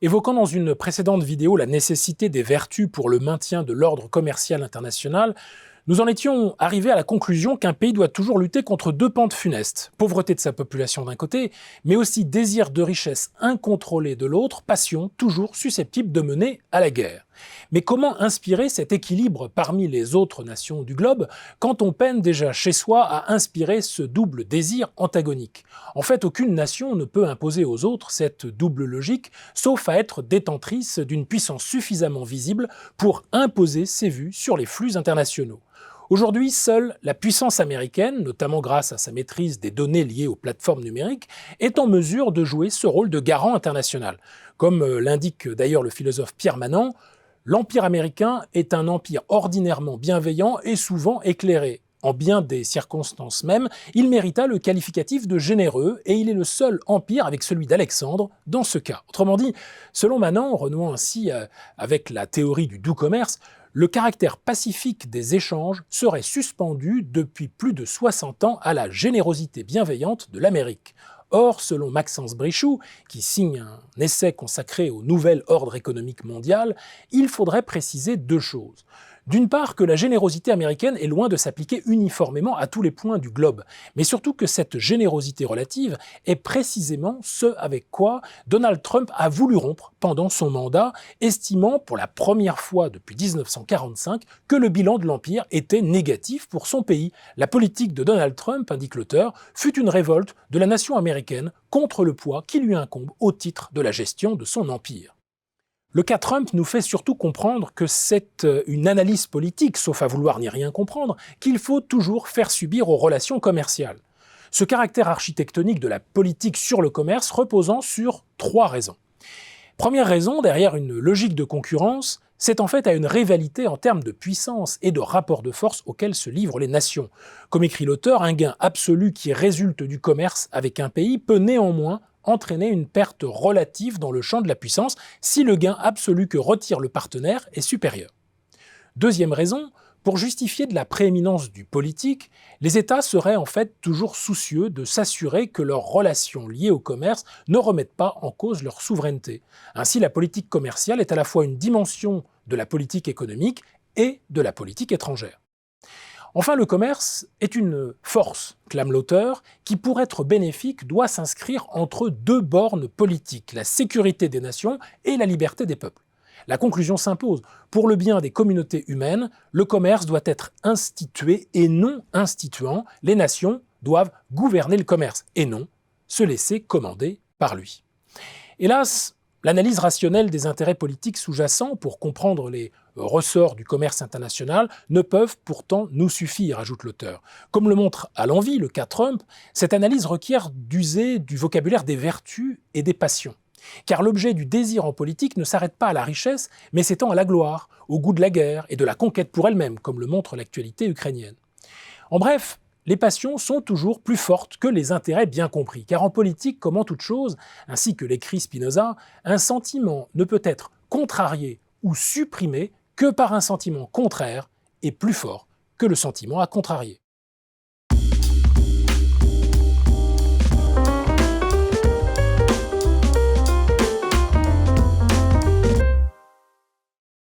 Évoquant dans une précédente vidéo la nécessité des vertus pour le maintien de l'ordre commercial international, nous en étions arrivés à la conclusion qu'un pays doit toujours lutter contre deux pentes funestes, pauvreté de sa population d'un côté, mais aussi désir de richesse incontrôlé de l'autre, passion toujours susceptible de mener à la guerre. Mais comment inspirer cet équilibre parmi les autres nations du globe quand on peine déjà chez soi à inspirer ce double désir antagonique? En fait, aucune nation ne peut imposer aux autres cette double logique, sauf à être détentrice d'une puissance suffisamment visible pour imposer ses vues sur les flux internationaux. Aujourd'hui, seule la puissance américaine, notamment grâce à sa maîtrise des données liées aux plateformes numériques, est en mesure de jouer ce rôle de garant international. Comme l'indique d'ailleurs le philosophe Pierre Manant, l'Empire américain est un empire ordinairement bienveillant et souvent éclairé. En bien des circonstances même, il mérita le qualificatif de généreux et il est le seul empire avec celui d'Alexandre dans ce cas. Autrement dit, selon Manant, renouant ainsi avec la théorie du doux commerce, le caractère pacifique des échanges serait suspendu depuis plus de 60 ans à la générosité bienveillante de l'Amérique. Or, selon Maxence Brichoux, qui signe un essai consacré au nouvel ordre économique mondial, il faudrait préciser deux choses. D'une part, que la générosité américaine est loin de s'appliquer uniformément à tous les points du globe, mais surtout que cette générosité relative est précisément ce avec quoi Donald Trump a voulu rompre pendant son mandat, estimant pour la première fois depuis 1945 que le bilan de l'Empire était négatif pour son pays. La politique de Donald Trump, indique l'auteur, fut une révolte de la nation américaine contre le poids qui lui incombe au titre de la gestion de son empire. Le cas Trump nous fait surtout comprendre que c'est une analyse politique, sauf à vouloir n'y rien comprendre, qu'il faut toujours faire subir aux relations commerciales. Ce caractère architectonique de la politique sur le commerce reposant sur trois raisons. Première raison, derrière une logique de concurrence, c'est en fait à une rivalité en termes de puissance et de rapport de force auxquels se livrent les nations. Comme écrit l'auteur, un gain absolu qui résulte du commerce avec un pays peut néanmoins entraîner une perte relative dans le champ de la puissance si le gain absolu que retire le partenaire est supérieur. Deuxième raison, pour justifier de la prééminence du politique, les États seraient en fait toujours soucieux de s'assurer que leurs relations liées au commerce ne remettent pas en cause leur souveraineté. Ainsi, la politique commerciale est à la fois une dimension de la politique économique et de la politique étrangère. Enfin, le commerce est une force, clame l'auteur, qui pour être bénéfique doit s'inscrire entre deux bornes politiques, la sécurité des nations et la liberté des peuples. La conclusion s'impose. Pour le bien des communautés humaines, le commerce doit être institué et non instituant. Les nations doivent gouverner le commerce et non se laisser commander par lui. Hélas, l'analyse rationnelle des intérêts politiques sous-jacents pour comprendre les ressorts du commerce international ne peuvent pourtant nous suffire, ajoute l'auteur. Comme le montre à l'envi le cas Trump, cette analyse requiert d'user du vocabulaire des vertus et des passions. Car l'objet du désir en politique ne s'arrête pas à la richesse, mais s'étend à la gloire, au goût de la guerre et de la conquête pour elle-même, comme le montre l'actualité ukrainienne. En bref, les passions sont toujours plus fortes que les intérêts bien compris, car en politique, comme en toute chose, ainsi que l'écrit Spinoza, un sentiment ne peut être contrarié ou supprimé que par un sentiment contraire et plus fort que le sentiment à contrarier.